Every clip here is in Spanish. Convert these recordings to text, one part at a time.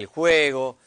el juego,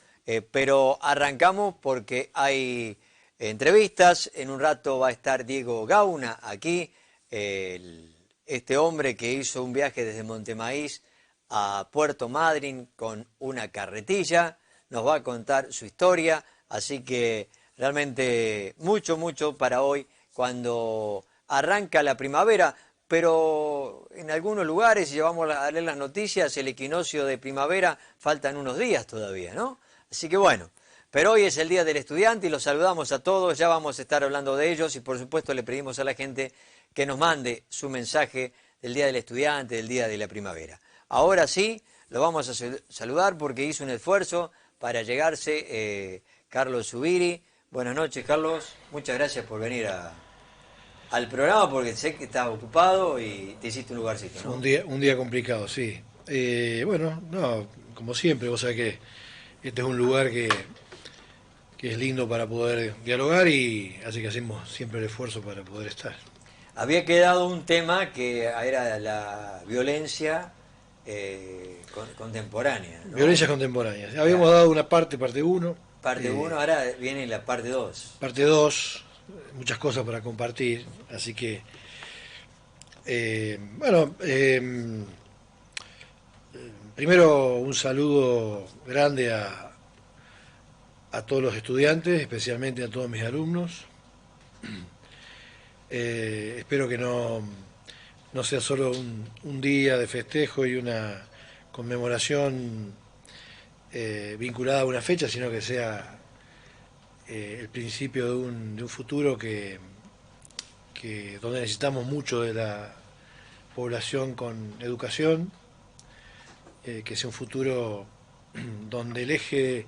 pero arrancamos porque hay entrevistas. En un rato va a estar Diego Gauna aquí, este hombre que hizo un viaje desde Montemaíz a Puerto Madryn con una carretilla, nos va a contar su historia, así que realmente mucho para hoy cuando arranca la primavera. Pero en algunos lugares, si llevamos a leer las noticias, el equinoccio de primavera faltan unos días todavía, ¿no? Así que bueno, pero hoy es el Día del Estudiante y los saludamos a todos, ya vamos a estar hablando de ellos y por supuesto le pedimos a la gente que nos mande su mensaje del Día del Estudiante, del Día de la Primavera. Ahora sí, lo vamos a saludar porque hizo un esfuerzo para llegarse Carlos Zubiri. Buenas noches, Carlos, muchas gracias por venir al programa porque sé que estás ocupado y te hiciste un lugarcito, Fue ¿no? un día complicado, sí. Bueno, no, como siempre, vos sabés que este es un lugar que es lindo para poder dialogar y así que hacemos siempre el esfuerzo para poder estar. Había quedado un tema que era la violencia contemporánea, ¿no? Violencias contemporáneas. Habíamos Claro. dado una parte uno, Parte uno, ahora viene la parte 2. parte 2, muchas cosas para compartir, así que, bueno, primero un saludo grande a todos los estudiantes, especialmente a todos mis alumnos. Espero que no sea solo un día de festejo y una conmemoración vinculada a una fecha, sino que sea el principio de un futuro donde necesitamos mucho de la población con educación, que sea un futuro donde el eje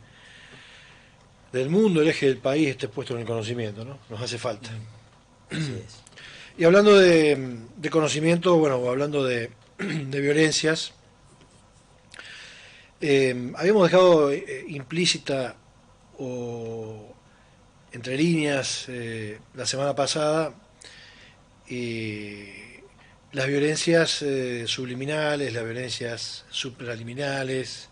del mundo, el eje del país esté puesto en el conocimiento, ¿no? Nos hace falta. Así es. Y hablando de conocimiento, bueno, o hablando de violencias, habíamos dejado implícita o entre líneas la semana pasada las violencias subliminales, las violencias supraliminales,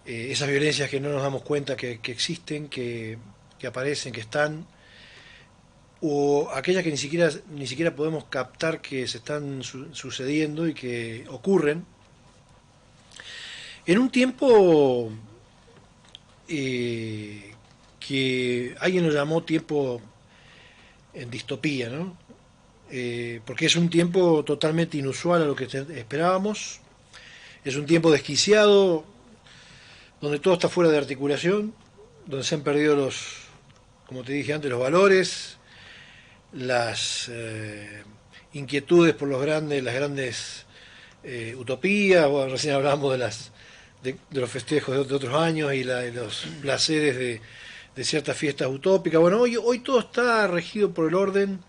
esas violencias que no nos damos cuenta que existen, que aparecen, que están, o aquellas que ni siquiera podemos captar que se están sucediendo y que ocurren en un tiempo que alguien lo llamó tiempo en distopía, ¿no? Porque es un tiempo totalmente inusual a lo que esperábamos, es un tiempo desquiciado, donde todo está fuera de articulación, donde se han perdido como te dije antes, los valores, las inquietudes por las grandes utopías. Bueno, recién hablábamos de los festejos de otros años y los placeres de ciertas fiestas utópicas. Bueno, hoy todo está regido por el orden,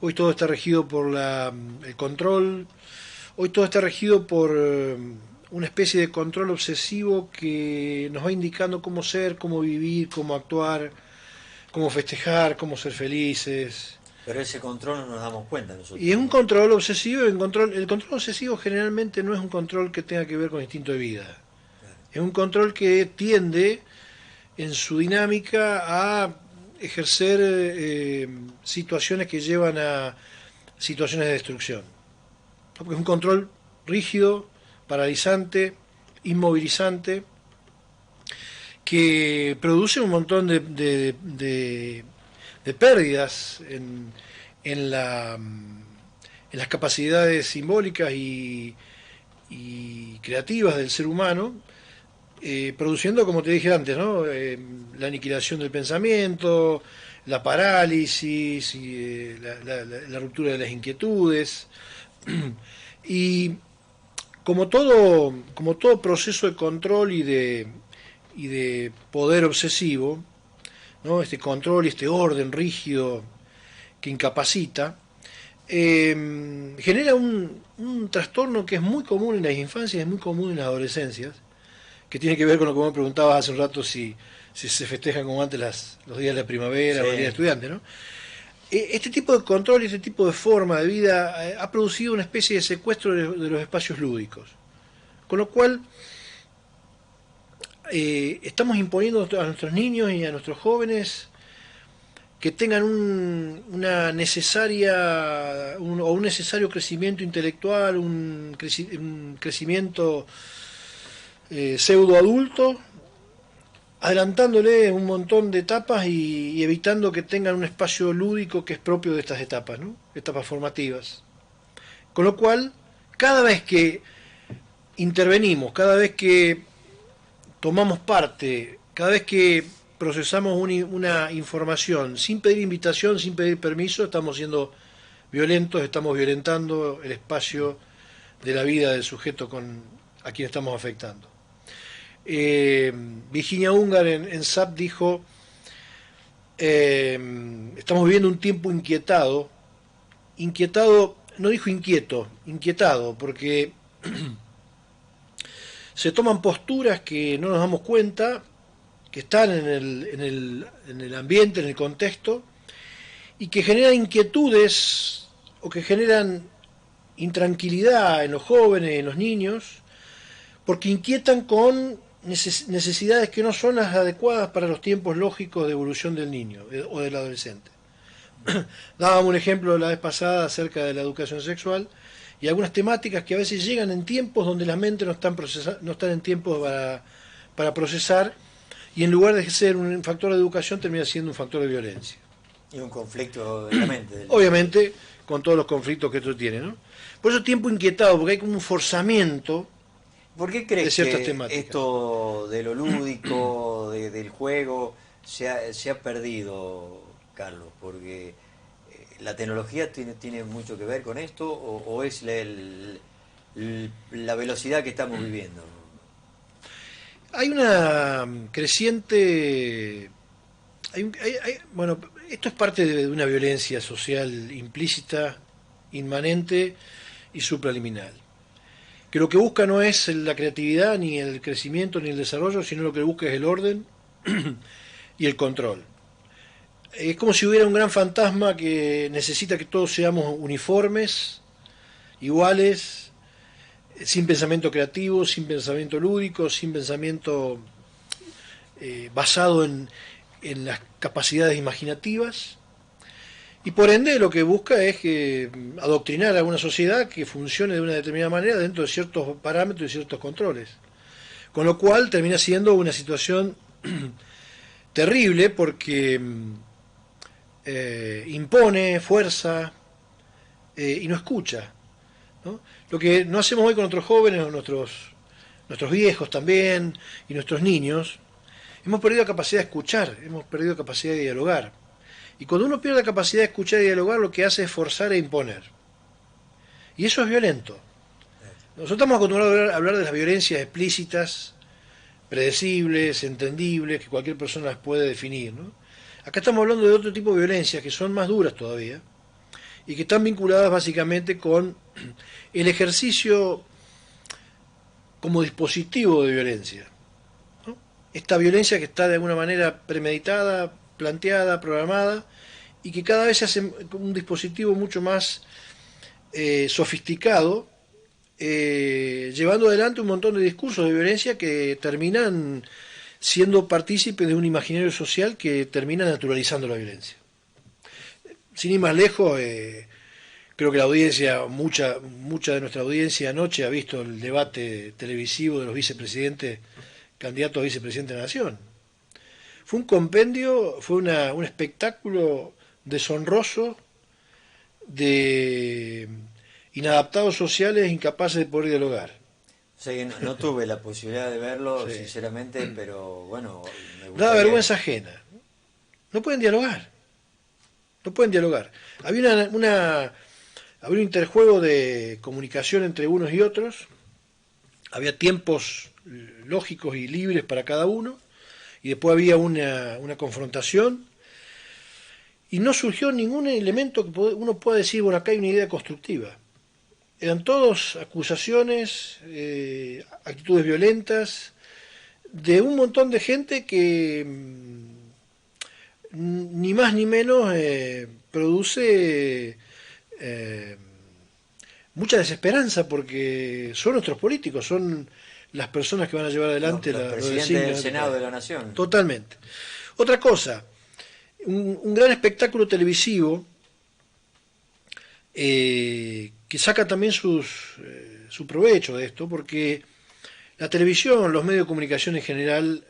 hoy todo está regido por el control, hoy todo está regido por una especie de control obsesivo que nos va indicando cómo ser, cómo vivir, cómo actuar, cómo festejar, cómo ser felices. Pero ese control no nos damos cuenta nosotros, Y es un ¿no? control obsesivo, el control obsesivo generalmente no es un control que tenga que ver con instinto de vida. Claro. Es un control que tiende en su dinámica a ejercer situaciones que llevan a situaciones de destrucción. Porque es un control rígido, paralizante, inmovilizante, que produce un montón de pérdidas en las capacidades simbólicas y creativas del ser humano, produciendo, como te dije antes, ¿no? La aniquilación del pensamiento, la parálisis, la ruptura de las inquietudes. Y como todo proceso de control y de poder obsesivo, ¿no? Este control y este orden rígido que incapacita, genera un trastorno que es muy común en las infancias, es muy común en las adolescencias, que tiene que ver con lo que me preguntabas hace un rato, si se festejan como antes los días de la primavera o el día del Sí. estudiante, ¿no? Este tipo de control y este tipo de forma de vida ha producido una especie de secuestro de los espacios lúdicos. Con lo cual, estamos imponiendo a nuestros niños y a nuestros jóvenes que tengan un necesario crecimiento intelectual, un crecimiento pseudo adulto, adelantándole un montón de etapas y evitando que tengan un espacio lúdico que es propio de estas etapas, ¿no? Etapas formativas. Con lo cual, cada vez que intervenimos, cada vez que tomamos parte, cada vez que procesamos una información sin pedir invitación, sin pedir permiso, estamos siendo violentos, estamos violentando el espacio de la vida del sujeto a quien estamos afectando. Virginia Ungar en SAP dijo, estamos viviendo un tiempo inquietado, no dijo inquieto, inquietado, porque se toman posturas que no nos damos cuenta, que están en el ambiente, en el contexto, y que generan inquietudes o que generan intranquilidad en los jóvenes, en los niños, porque inquietan con necesidades que no son las adecuadas para los tiempos lógicos de evolución del niño o del adolescente. Dábamos un ejemplo la vez pasada acerca de la educación sexual y algunas temáticas que a veces llegan en tiempos donde la mente no están en tiempos para procesar, y en lugar de ser un factor de educación termina siendo un factor de violencia. Y un conflicto de la mente. Obviamente, con todos los conflictos que esto tiene, ¿no? Por eso tiempo inquietado, porque hay como un forzamiento. ¿Por qué crees de ciertas que temáticas. Esto de lo lúdico, del juego, se ha perdido, Carlos? Porque la tecnología tiene mucho que ver con esto, o es la velocidad que estamos viviendo. Hay una creciente... bueno, esto es parte de una violencia social implícita, inmanente y supraliminal, que lo que busca no es la creatividad, ni el crecimiento, ni el desarrollo, sino lo que busca es el orden y el control. Es como si hubiera un gran fantasma que necesita que todos seamos uniformes, iguales, sin pensamiento creativo, sin pensamiento lúdico, sin pensamiento basado en las capacidades imaginativas, y por ende lo que busca es adoctrinar a una sociedad que funcione de una determinada manera dentro de ciertos parámetros y ciertos controles. Con lo cual termina siendo una situación terrible porque impone, fuerza y no escucha, ¿no? Lo que no hacemos hoy con nuestros jóvenes, o nuestros viejos también, y nuestros niños, hemos perdido la capacidad de escuchar, hemos perdido la capacidad de dialogar. Y cuando uno pierde la capacidad de escuchar y dialogar, lo que hace es forzar e imponer. Y eso es violento. Nosotros estamos acostumbrados a hablar de las violencias explícitas, predecibles, entendibles, que cualquier persona las puede definir, ¿no? Acá estamos hablando de otro tipo de violencias que son más duras todavía y que están vinculadas básicamente con el ejercicio como dispositivo de violencia, ¿no? Esta violencia que está de alguna manera premeditada, planteada, programada, y que cada vez se hace un dispositivo mucho más sofisticado, llevando adelante un montón de discursos de violencia que terminan siendo partícipes de un imaginario social que termina naturalizando la violencia. Sin ir más lejos, creo que la audiencia, mucha de nuestra audiencia anoche ha visto el debate televisivo de los vicepresidentes, candidatos a vicepresidente de la Nación. Fue un compendio, fue un espectáculo deshonroso de inadaptados sociales incapaces de poder dialogar. O sea, no tuve la posibilidad de verlo, Sí. sinceramente, pero bueno, me Daba gustaría... vergüenza ajena. No pueden dialogar. No pueden dialogar. Había había un interjuego de comunicación entre unos y otros. Había tiempos lógicos y libres para cada uno. Y después había una confrontación. Y no surgió ningún elemento que uno pueda decir, bueno, acá hay una idea constructiva. Eran todos acusaciones, actitudes violentas, de un montón de gente que ni más ni menos produce mucha desesperanza, porque son nuestros políticos, son las personas que van a llevar adelante Los lo presidentes designan. del Senado de la Nación. Totalmente. Otra cosa, un gran espectáculo televisivo que saca también su provecho de esto, porque la televisión, los medios de comunicación en general,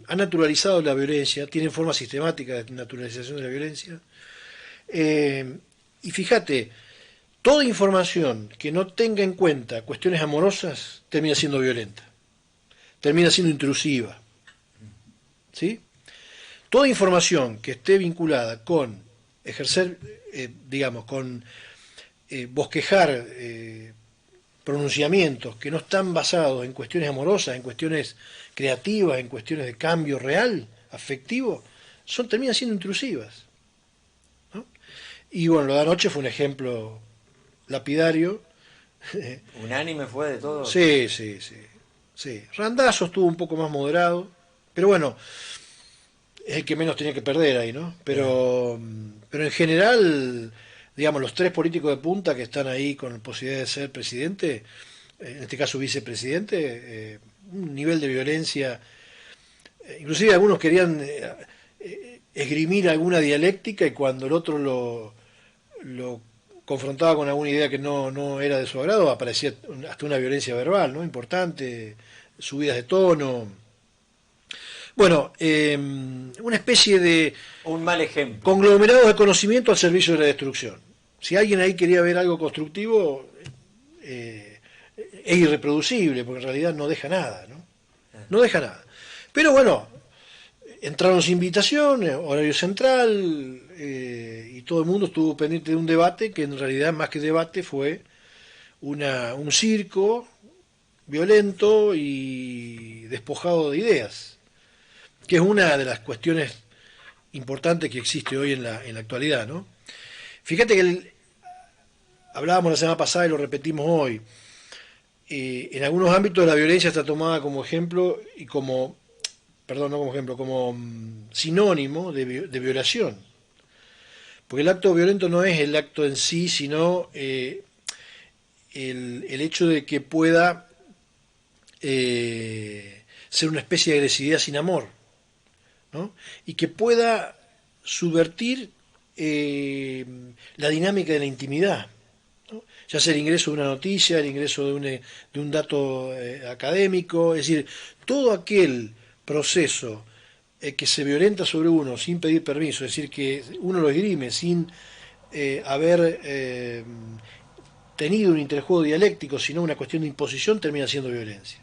han naturalizado la violencia, tienen forma sistemática de naturalización de la violencia. Y fíjate, toda información que no tenga en cuenta cuestiones amorosas termina siendo violenta, termina siendo intrusiva. ¿Sí? Toda información que esté vinculada con ejercer, digamos, con bosquejar pronunciamientos que no están basados en cuestiones amorosas, en cuestiones creativas, en cuestiones de cambio real, afectivo, terminan siendo intrusivas, ¿no? Y bueno, lo de anoche fue un ejemplo lapidario. ¿Unánime fue de todos? Sí, sí, sí, sí. Randazzo estuvo un poco más moderado, pero bueno, es el que menos tenía que perder ahí, ¿no? Pero en general, digamos, los tres políticos de punta que están ahí con posibilidad de ser presidente, en este caso vicepresidente, un nivel de violencia, inclusive algunos querían esgrimir alguna dialéctica y cuando el otro lo confrontaba con alguna idea que no era de su agrado, aparecía hasta una violencia verbal, ¿no? Importante, subidas de tono. Bueno, una especie de Un mal ejemplo. conglomerado de conocimiento al servicio de la destrucción. Si alguien ahí quería ver algo constructivo, es irreproducible, porque en realidad no deja nada, ¿no? No deja nada. Pero bueno, entraron sin invitación, horario central, y todo el mundo estuvo pendiente de un debate que en realidad más que debate fue un circo violento y despojado de ideas, que es una de las cuestiones importantes que existe hoy en la actualidad, ¿no? Fíjate que hablábamos la semana pasada y lo repetimos hoy, en algunos ámbitos la violencia está tomada como ejemplo y como, perdón, no como ejemplo, como sinónimo de violación. Porque el acto violento no es el acto en sí, sino el hecho de que pueda ser una especie de agresividad sin amor, ¿no? Y que pueda subvertir la dinámica de la intimidad, ¿no? Ya sea el ingreso de una noticia, el ingreso de un dato académico, es decir, todo aquel proceso que se violenta sobre uno sin pedir permiso, es decir, que uno lo esgrime sin haber tenido un interjuego dialéctico, sino una cuestión de imposición, termina siendo violencia,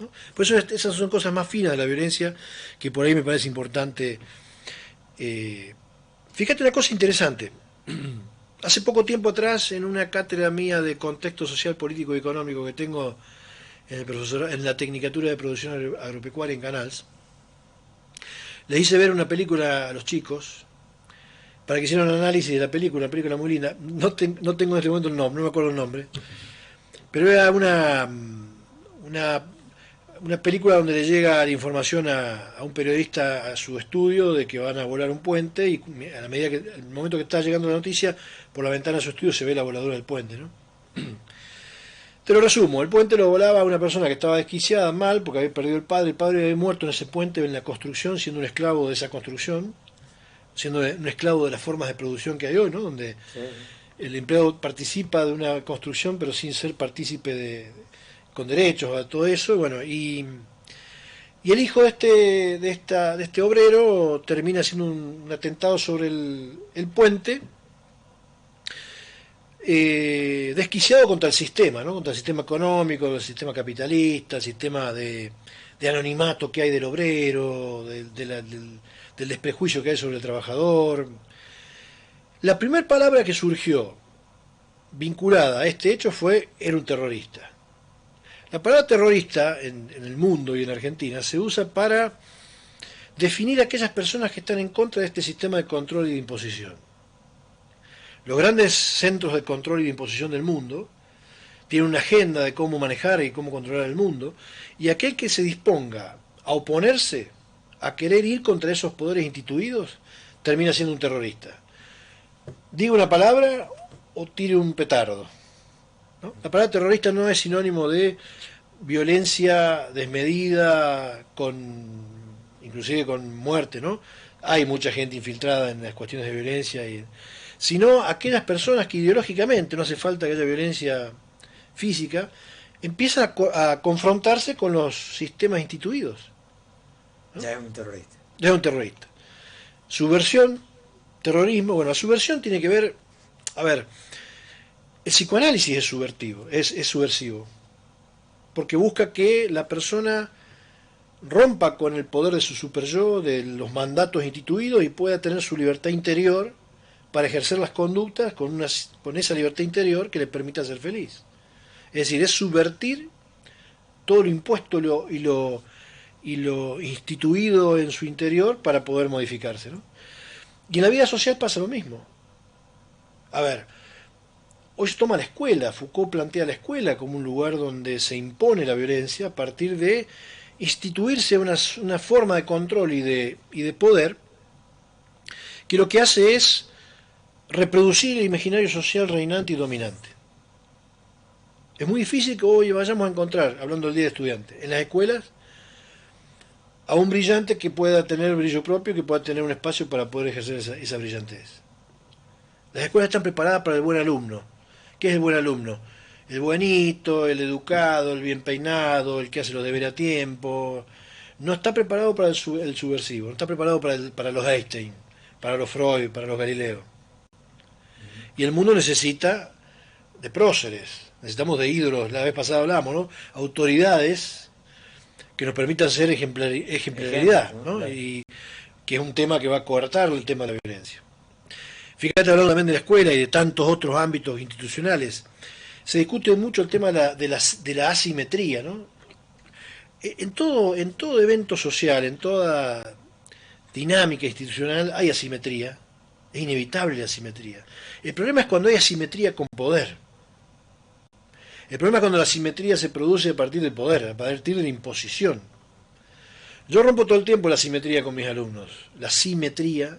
¿no? Por eso esas son cosas más finas de la violencia que por ahí me parece importante. Fíjate una cosa interesante. Hace poco tiempo atrás, en una cátedra mía de contexto social, político y económico que tengo en la Tecnicatura de Producción Agropecuaria en Canals, les hice ver una película a los chicos para que hicieran un análisis de la película, una película muy linda. No tengo en este momento el nombre, no me acuerdo el nombre, pero era una película donde le llega la información a un periodista a su estudio de que van a volar un puente y a la medida que, al momento que está llegando la noticia, por la ventana de su estudio se ve la voladura del puente, ¿no? Te lo resumo, el puente lo volaba una persona que estaba desquiciada, mal, porque había perdido el padre había muerto en ese puente, en la construcción, siendo un esclavo de esa construcción, siendo un esclavo de las formas de producción que hay hoy, ¿no? Donde sí, el empleado participa de una construcción pero sin ser partícipe con derechos a todo eso, bueno, y el hijo de este obrero termina haciendo un atentado sobre el puente, desquiciado contra el sistema, ¿no? Contra el sistema económico, el sistema capitalista, el sistema de anonimato que hay del obrero, del desprejuicio que hay sobre el trabajador. La primera palabra que surgió vinculada a este hecho era un terrorista. La palabra terrorista en el mundo y en Argentina se usa para definir a aquellas personas que están en contra de este sistema de control y de imposición. Los grandes centros de control y de imposición del mundo tienen una agenda de cómo manejar y cómo controlar el mundo, y aquel que se disponga a oponerse, a querer ir contra esos poderes instituidos, termina siendo un terrorista. Diga una palabra o tire un petardo, ¿no? La palabra terrorista no es sinónimo de violencia desmedida, inclusive con muerte, ¿no? Hay mucha gente infiltrada en las cuestiones de violencia, sino aquellas personas que ideológicamente, no hace falta que haya violencia física, empiezan a confrontarse con los sistemas instituidos, ¿no? Ya es un terrorista. Ya es un terrorista. Subversión, terrorismo, bueno, la subversión tiene que ver, a ver, el psicoanálisis es subvertivo, es subversivo, porque busca que la persona rompa con el poder de su superyo, de los mandatos instituidos y pueda tener su libertad interior para ejercer las conductas con esa libertad interior que le permita ser feliz. Es decir, es subvertir todo lo impuesto y lo instituido en su interior para poder modificarse, ¿no? Y en la vida social pasa lo mismo. A ver, hoy se toma la escuela, Foucault plantea la escuela como un lugar donde se impone la violencia a partir de instituirse una forma de control y de poder que lo que hace es reproducir el imaginario social reinante y dominante. Es muy difícil que hoy vayamos a encontrar, hablando del Día de Estudiante, en las escuelas a un brillante que pueda tener brillo propio, que pueda tener un espacio para poder ejercer esa brillantez. Las escuelas están preparadas para el buen alumno. ¿Qué es el buen alumno? El buenito, el educado, el bien peinado, el que hace los deberes a tiempo. No está preparado para el subversivo, no está preparado para los Einstein, para los Freud, para los Galileo. Y el mundo necesita de próceres, necesitamos de ídolos, la vez pasada hablamos, ¿no? Autoridades que nos permitan ser ejemplaridad, ¿no? Claro. Y que es un tema que va a coartar el tema de la violencia. Fíjate, hablando también de la escuela y de tantos otros ámbitos institucionales, se discute mucho el tema de la asimetría, ¿no? En todo evento social, en toda dinámica institucional hay asimetría, es inevitable la asimetría. El problema es cuando hay asimetría con poder. El problema es cuando la asimetría se produce a partir del poder, a partir de la imposición. Yo rompo todo el tiempo la asimetría con mis alumnos, la simetría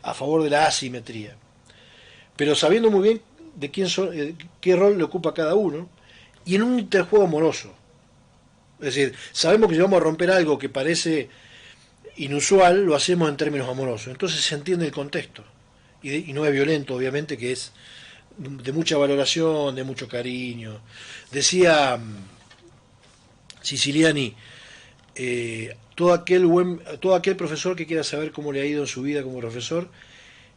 a favor de la asimetría, pero sabiendo muy bien de qué rol le ocupa cada uno, y en un interjuego amoroso. Es decir, sabemos que si vamos a romper algo que parece inusual, lo hacemos en términos amorosos. Entonces se entiende el contexto. Y no es violento, obviamente, que es de mucha valoración, de mucho cariño. Decía Siciliani, todo aquel profesor que quiera saber cómo le ha ido en su vida como profesor,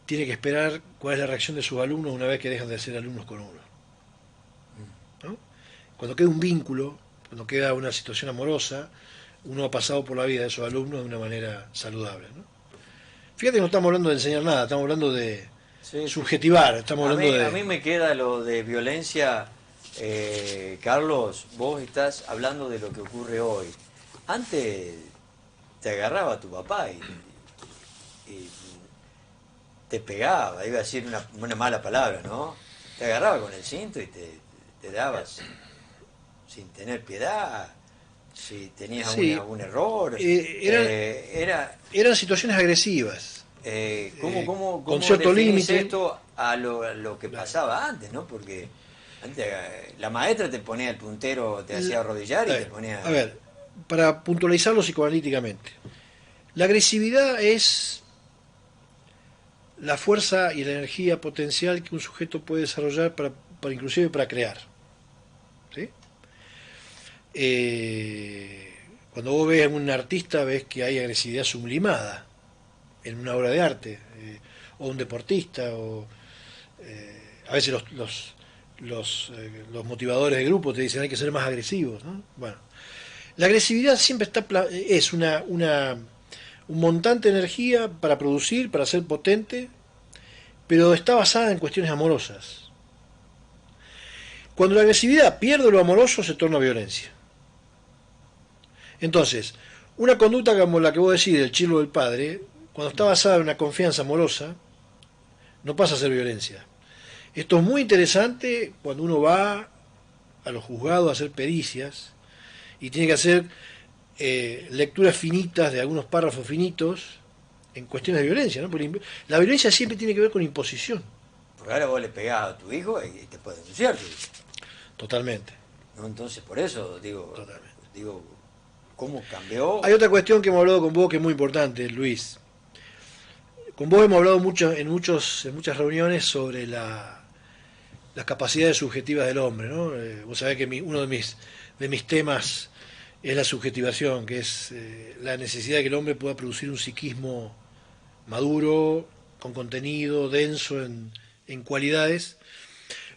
tiene que esperar cuál es la reacción de sus alumnos una vez que dejan de ser alumnos con uno, ¿no? Cuando queda un vínculo, cuando queda una situación amorosa, uno ha pasado por la vida de esos alumnos de una manera saludable, ¿no? Fíjate que no estamos hablando de enseñar nada, estamos hablando de subjetivar, estamos hablando de... A mí me queda lo de violencia, Carlos, vos estás hablando de lo que ocurre hoy. Antes te agarraba tu papá y te pegaba, iba a decir una mala palabra, ¿no? Te agarraba con el cinto y te dabas sin tener piedad, si tenías algún error. Eran situaciones agresivas. ¿Cómo con cierto límite esto a lo que pasaba antes, ¿no? Porque antes la maestra te ponía el puntero, te hacía arrodillar y te ponía... A ver, para puntualizarlo psicoanalíticamente, la agresividad es la fuerza y la energía potencial que un sujeto puede desarrollar inclusive para crear, ¿sí? Cuando vos ves a un artista, ves que hay agresividad sublimada en una obra de arte, o un deportista, o a veces los motivadores de grupo te dicen hay que ser más agresivos, ¿no? Bueno, la agresividad siempre es un montante de energía para producir, para ser potente, pero está basada en cuestiones amorosas. Cuando la agresividad pierde lo amoroso, se torna violencia. Entonces, una conducta como la que vos decís del chirlo del padre, cuando está basada en una confianza amorosa, no pasa a ser violencia. Esto es muy interesante cuando uno va a los juzgados a hacer pericias y tiene que hacer lecturas finitas de algunos párrafos finitos en cuestiones de violencia, ¿no? Porque la violencia siempre tiene que ver con imposición. Porque ahora vos le pegás a tu hijo y te puede denunciar. Totalmente. ¿no? Entonces, por eso Totalmente. digo, ¿cómo cambió? Hay otra cuestión que hemos hablado con vos que es muy importante, Luis. Con vos hemos hablado mucho en muchas reuniones sobre las capacidades subjetivas del hombre, ¿no? Vos sabés que uno de mis temas es la subjetivación, que es la necesidad de que el hombre pueda producir un psiquismo maduro, con contenido, denso en cualidades,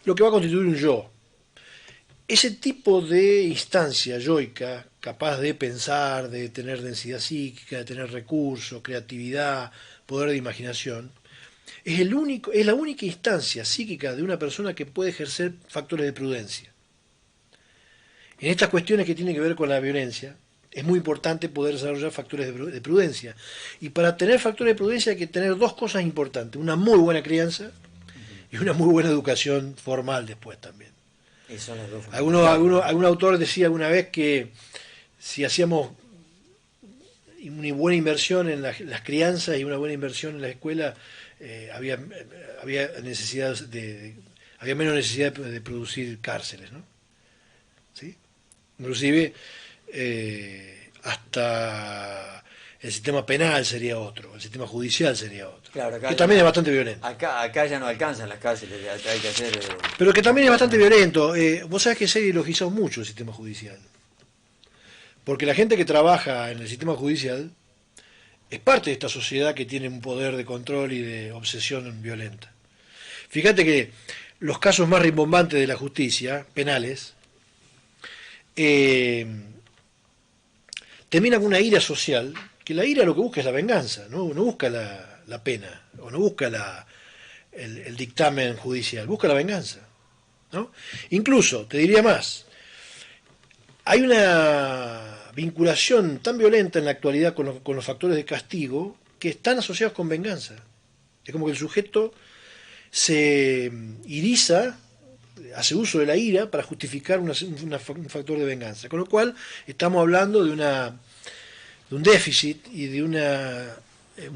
lo que va a constituir un yo. Ese tipo de instancia yoica, capaz de pensar, de tener densidad psíquica, de tener recursos, creatividad, poder de imaginación, es la única instancia psíquica de una persona que puede ejercer factores de prudencia. En estas cuestiones que tienen que ver con la violencia, es muy importante poder desarrollar factores de prudencia. Y para tener factores de prudencia hay que tener dos cosas importantes: una muy buena crianza y una muy buena educación formal después también. Y son las dos fundamentales. Algún autor decía alguna vez que si hacíamos una buena inversión en las crianzas y una buena inversión en la escuela, había necesidad había menos necesidad de producir cárceles, ¿no? ¿Sí? Inclusive hasta el sistema penal sería otro, el sistema judicial sería otro, Claro, que también es bastante violento. Acá ya no alcanzan las cárceles, hay que hacer... Pero que también es bastante violento. Vos sabés que se ha ideologizado mucho el sistema judicial. Porque la gente que trabaja en el sistema judicial es parte de esta sociedad que tiene un poder de control y de obsesión violenta. Fíjate que los casos más rimbombantes de la justicia, penales, terminan con una ira social, que la ira lo que busca es la venganza, no busca la pena, o no busca el dictamen judicial, busca la venganza, ¿no? Incluso, te diría más, hay una vinculación tan violenta en la actualidad con los factores de castigo que están asociados con venganza. Es como que el sujeto se iriza, hace uso de la ira para justificar un factor de venganza. Con lo cual estamos hablando de un déficit y de un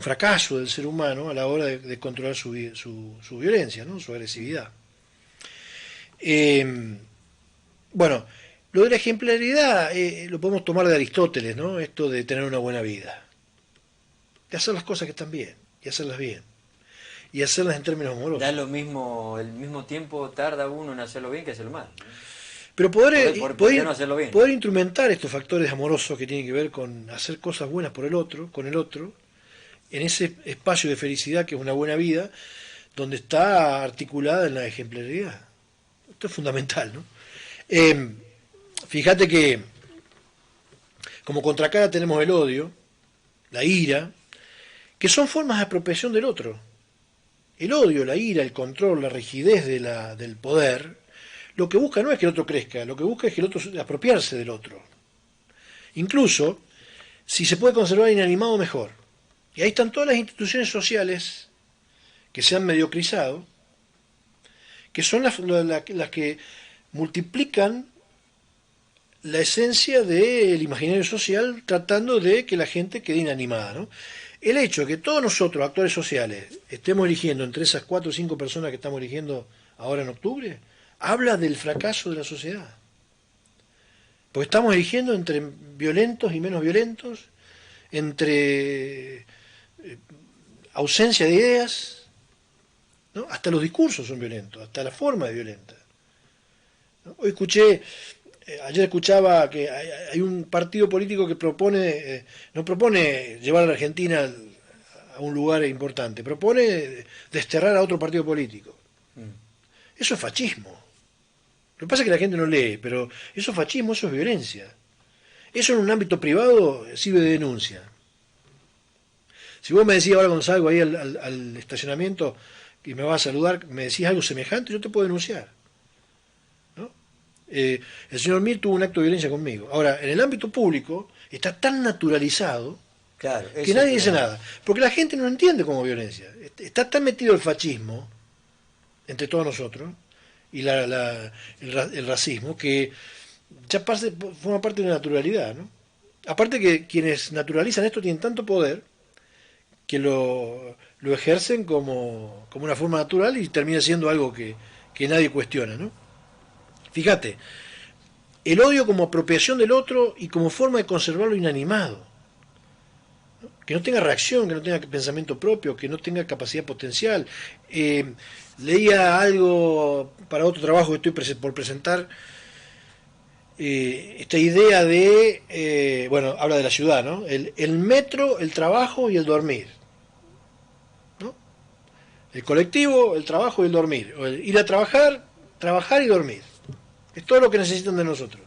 fracaso del ser humano a la hora de controlar su violencia, ¿no? Su agresividad. Bueno, lo de la ejemplaridad lo podemos tomar de Aristóteles, ¿no? Esto de tener una buena vida, de hacer las cosas que están bien y hacerlas bien y hacerlas en términos amorosos. Da lo mismo, el mismo tiempo tarda uno en hacerlo bien que hacerlo mal, ¿no? Pero ¿Por qué no hacerlo bien? poder instrumentar estos factores amorosos que tienen que ver con hacer cosas buenas por el otro, con el otro, en ese espacio de felicidad que es una buena vida, donde está articulada en la ejemplaridad. Esto es fundamental, ¿no? Fíjate que como contracara tenemos el odio, la ira, que son formas de apropiación del otro. El odio, la ira, el control, la rigidez del poder, lo que busca no es que el otro crezca, lo que busca es que el otro apropiarse del otro. Incluso, si se puede conservar inanimado, mejor. Y ahí están todas las instituciones sociales que se han mediocrizado, que son las que multiplican la esencia del imaginario social tratando de que la gente quede inanimada, ¿no? El hecho de que todos nosotros, actores sociales, estemos eligiendo entre esas 4 o 5 personas que estamos eligiendo ahora en octubre, habla del fracaso de la sociedad. Porque estamos eligiendo entre violentos y menos violentos, entre ausencia de ideas, ¿no? Hasta los discursos son violentos, hasta la forma es violenta, ¿no? Hoy ayer escuchaba que hay un partido político que no propone llevar a la Argentina a un lugar importante, propone desterrar a otro partido político. Eso es fascismo. Lo que pasa es que la gente no lee, pero eso es fascismo, eso es violencia. Eso en un ámbito privado sirve de denuncia. Si vos me decís ahora cuando salgo ahí al estacionamiento y me vas a saludar, me decís algo semejante, yo te puedo denunciar, ¿no? El señor Mir tuvo un acto de violencia conmigo. Ahora, en el ámbito público está tan naturalizado, claro, que nadie dice nada. Porque la gente no entiende como violencia. Está tan metido el fascismo entre todos nosotros y el racismo que ya forma parte de la naturalidad, ¿no? Aparte que quienes naturalizan esto tienen tanto poder que lo ejercen como una forma natural y termina siendo algo que nadie cuestiona, ¿no? Fíjate, el odio como apropiación del otro y como forma de conservarlo inanimado. Que no tenga reacción, que no tenga pensamiento propio, que no tenga capacidad potencial. Leía algo para otro trabajo que estoy por presentar, esta idea de, bueno, habla de la ciudad, ¿no? El metro, el trabajo y el dormir, ¿no? El colectivo, el trabajo y el dormir. O el ir a trabajar, trabajar y dormir. Es todo lo que necesitan de nosotros.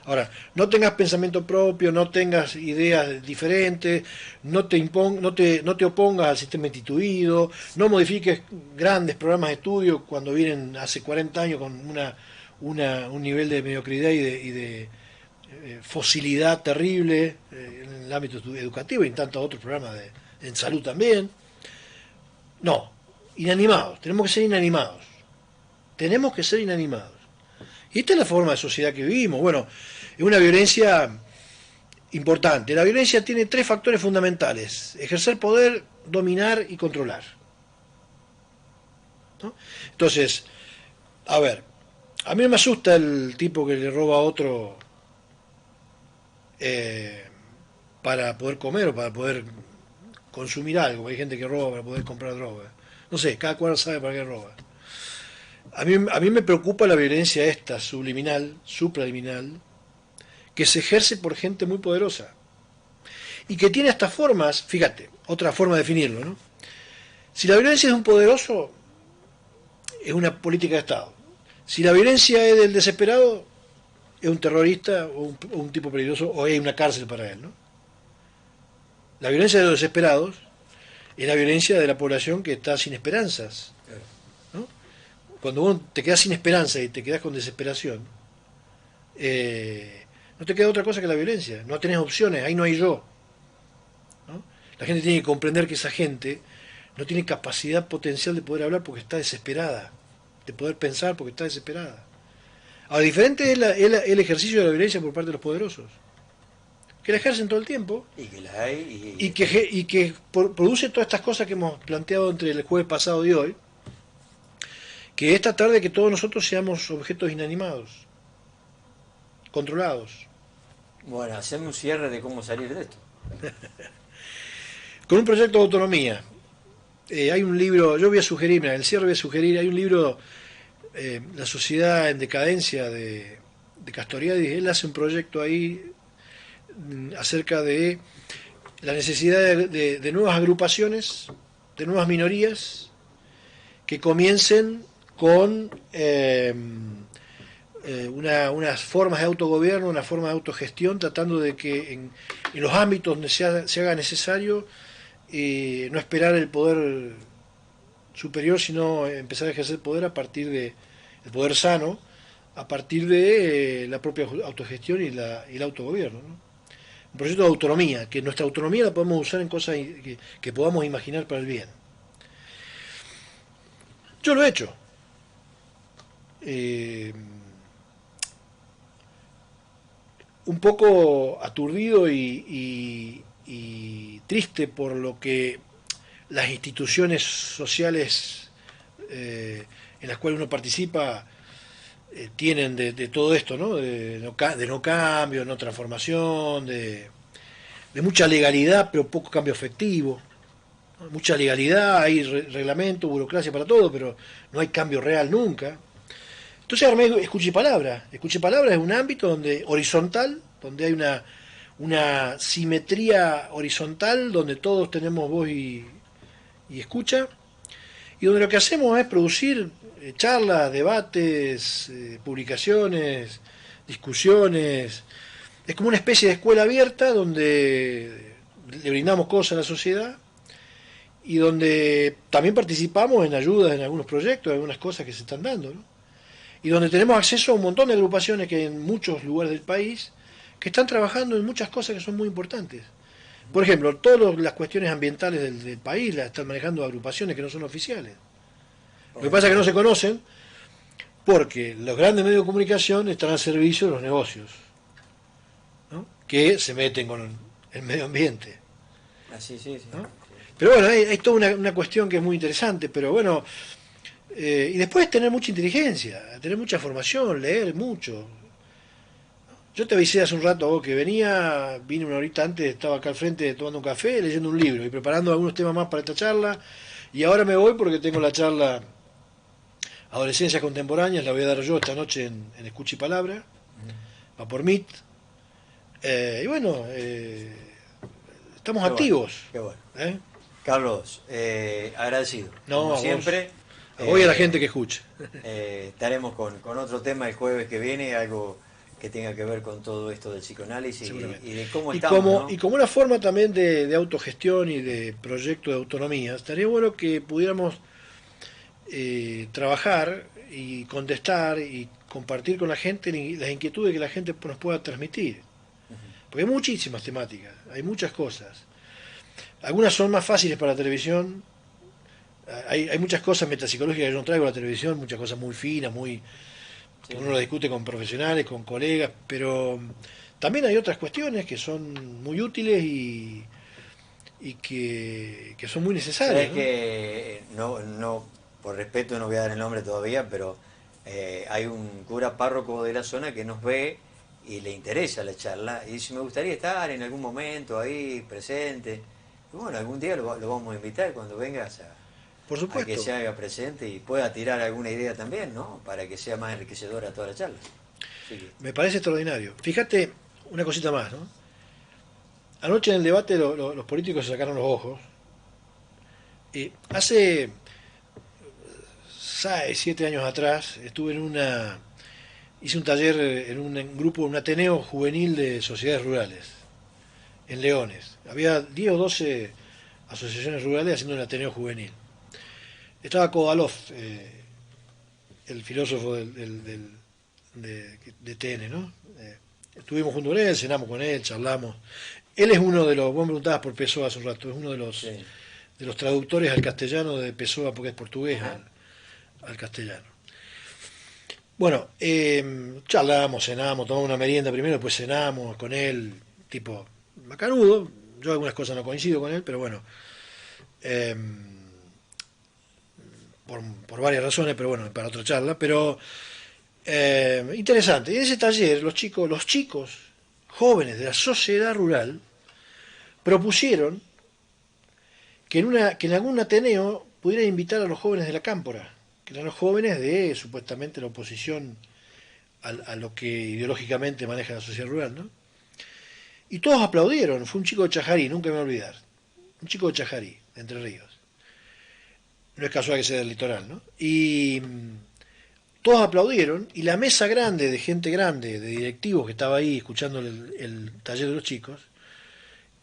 Ahora, no tengas pensamiento propio, no tengas ideas diferentes, no te opongas al sistema instituido, no modifiques grandes programas de estudio cuando vienen hace 40 años con un nivel de mediocridad y de fosilidad terrible en el ámbito educativo y en tantos otros programas en salud también. No, inanimados, tenemos que ser inanimados. Tenemos que ser inanimados. Y esta es la forma de sociedad que vivimos. Bueno, es una violencia importante. La violencia tiene 3 factores fundamentales: ejercer poder, dominar y controlar, ¿no? Entonces, a ver, a mí no me asusta el tipo que le roba a otro para poder comer o para poder consumir algo. Hay gente que roba para poder comprar droga. No sé, cada cual sabe para qué roba. A mí me preocupa la violencia esta, subliminal, supraliminal, que se ejerce por gente muy poderosa y que tiene hasta formas, fíjate, otra forma de definirlo, ¿no? Si la violencia es de un poderoso, es una política de Estado. Si la violencia es del desesperado, es un terrorista o un tipo peligroso, o hay una cárcel para él, ¿no? La violencia de los desesperados es la violencia de la población que está sin esperanzas, ¿no? Cuando uno te quedas sin esperanza y te quedas con desesperación, no te queda otra cosa que la violencia. No tenés opciones, ahí no hay yo, ¿no? La gente tiene que comprender que esa gente no tiene capacidad potencial de poder hablar porque está desesperada, de poder pensar porque está desesperada. Ahora, diferente es el ejercicio de la violencia por parte de los poderosos, que la ejercen todo el tiempo Y que la hay. y que produce todas estas cosas que hemos planteado entre el jueves pasado y hoy, que es tratar de que todos nosotros seamos objetos inanimados, controlados. Bueno, haceme un cierre de cómo salir de esto. Con un proyecto de autonomía. Hay un libro, yo voy a sugerir, mira, en el cierre voy a sugerir, hay un libro, La sociedad en decadencia de Castoriadis. Él hace un proyecto ahí acerca de la necesidad de nuevas agrupaciones, de nuevas minorías, que comiencen con unas formas de autogobierno, una forma de autogestión, tratando de que en los ámbitos donde se haga necesario, no esperar el poder superior, sino empezar a ejercer poder a partir de el poder sano, a partir de la propia autogestión y el autogobierno, ¿no? Un proyecto de autonomía, que nuestra autonomía la podemos usar en cosas que podamos imaginar para el bien. Yo lo he hecho. Un poco aturdido y triste por lo que las instituciones sociales en las cuales uno participa tienen de todo esto, ¿no? De no cambio, no transformación, de mucha legalidad pero poco cambio efectivo, ¿no? Mucha legalidad, hay reglamento, burocracia para todo, pero no hay cambio real nunca. Entonces armé Escuche Palabra. Escuche Palabra es un ámbito donde horizontal, donde hay una simetría horizontal, donde todos tenemos voz y escucha, y donde lo que hacemos es producir charlas, debates, publicaciones, discusiones. Es como una especie de escuela abierta donde le brindamos cosas a la sociedad y donde también participamos en ayudas en algunos proyectos, en algunas cosas que se están dando, ¿no? Y donde tenemos acceso a un montón de agrupaciones que en muchos lugares del país que están trabajando en muchas cosas que son muy importantes. Por ejemplo, todas las cuestiones ambientales del país las están manejando agrupaciones que no son oficiales. Lo que pasa es que no se conocen porque los grandes medios de comunicación están al servicio de los negocios, ¿no? Que se meten con el medio ambiente. Así, sí. ¿No? Pero bueno, hay toda una cuestión que es muy interesante, pero bueno, y después tener mucha inteligencia, tener mucha formación, leer mucho, Yo te avisé hace un rato vos que vine una horita antes, estaba acá al frente tomando un café, leyendo un libro y preparando algunos temas más para esta charla. Y ahora me voy porque tengo la charla Adolescencias Contemporáneas, la voy a dar yo esta noche en Escucha y Palabra, va por Meet. Y bueno, estamos Qué bueno, activos. qué bueno. ¿Eh? Carlos, agradecido, No, como a vos. siempre. A vos y a la gente que escuche. Estaremos con otro tema el jueves que viene, algo que tenga que ver con todo esto del psicoanálisis Seguramente. y de cómo Y estamos, como, ¿no? y como una forma también de autogestión y de proyecto de autonomía, estaría bueno que pudiéramos trabajar y contestar y compartir con la gente las inquietudes que la gente nos pueda transmitir. Porque hay muchísimas temáticas, hay muchas cosas. Algunas son más fáciles para la televisión. Hay muchas cosas metapsicológicas que yo no traigo a la televisión, muchas cosas muy finas, muy Sí, que uno lo discute con profesionales, con colegas, pero también hay otras cuestiones que son muy útiles y que son muy necesarias, sabes ¿no? que no, por respeto no voy a dar el nombre todavía, pero hay un cura párroco de la zona que nos ve y le interesa la charla y dice, me gustaría estar en algún momento ahí presente. Y bueno, algún día lo vamos a invitar cuando vengas Por a que supuesto, se haga presente y pueda tirar alguna idea también, ¿no? Para que sea más enriquecedora toda la charla. Así que, me parece extraordinario. Fíjate una cosita más, ¿no? Anoche en el debate los políticos se sacaron los ojos. Hace 6, 7 años atrás estuve hice un taller en un grupo, un Ateneo juvenil de sociedades rurales, en Leones. Había 10 o 12 asociaciones rurales haciendo un Ateneo juvenil. Estaba Kovalov, el filósofo de TN, ¿no? Estuvimos junto con él, cenamos con él, charlamos. Él es uno de los, vos me preguntabas por Pessoa hace un rato, es uno sí. de los traductores al castellano de Pessoa, porque es portugués, Ajá. al castellano. Bueno, charlamos, cenamos, tomamos una merienda primero, después cenamos con él, tipo macanudo. Yo algunas cosas no coincido con él, pero bueno, eh, por varias razones, pero bueno, para otra charla. Pero interesante. Y en ese taller los chicos jóvenes de la sociedad rural propusieron que en algún Ateneo pudiera invitar a los jóvenes de la Cámpora, que eran los jóvenes de supuestamente la oposición a lo que ideológicamente maneja la sociedad rural, ¿no? Y todos aplaudieron. Fue un chico de Chajarí, nunca me voy a olvidar. Un chico de Chajarí, de Entre Ríos. No es casual que sea del litoral, ¿no? Y todos aplaudieron y la mesa grande, de gente grande, de directivos que estaba ahí escuchando el taller de los chicos,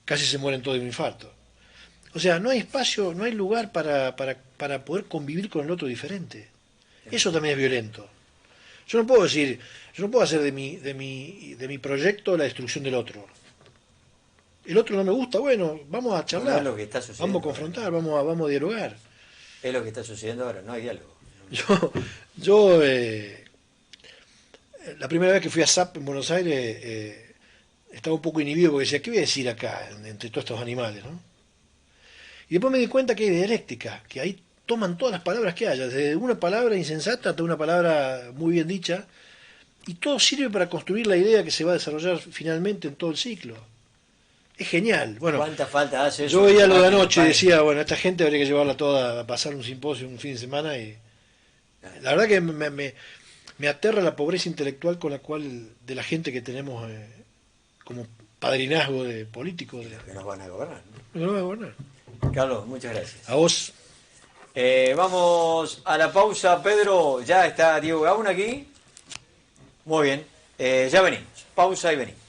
casi se mueren todos de un infarto. O sea, no hay espacio, no hay lugar para poder convivir con el otro diferente. Eso también es violento. Yo no puedo decir, yo no puedo hacer de mi proyecto la destrucción del otro. El otro no me gusta, bueno, vamos a Bueno, es charlar, lo que está vamos a sucediendo ahora, ¿no? confrontar, vamos a dialogar. Es lo que está sucediendo ahora, no hay diálogo. Yo, yo la primera vez que fui a SAP en Buenos Aires estaba un poco inhibido porque decía, ¿qué voy a decir acá entre todos estos animales, ¿no? Y después me di cuenta que hay dialéctica, que ahí toman todas las palabras que haya, desde una palabra insensata hasta una palabra muy bien dicha, y todo sirve para construir la idea que se va a desarrollar finalmente en todo el ciclo. Es genial. Bueno, ¿Cuánta falta hace yo eso en el veía lo de debate en anoche y España? decía, bueno, esta gente habría que llevarla toda a pasar un simposio un fin de semana y la verdad que me aterra la pobreza intelectual con la cual de la gente que tenemos como padrinazgo de políticos Y de, los que nos van a gobernar, no me va a gobernar. ¿no? Carlos, muchas gracias. A vos. Vamos a la pausa, Pedro. Ya está Diego Gauna aquí. Muy bien. Ya venimos. Pausa y venimos.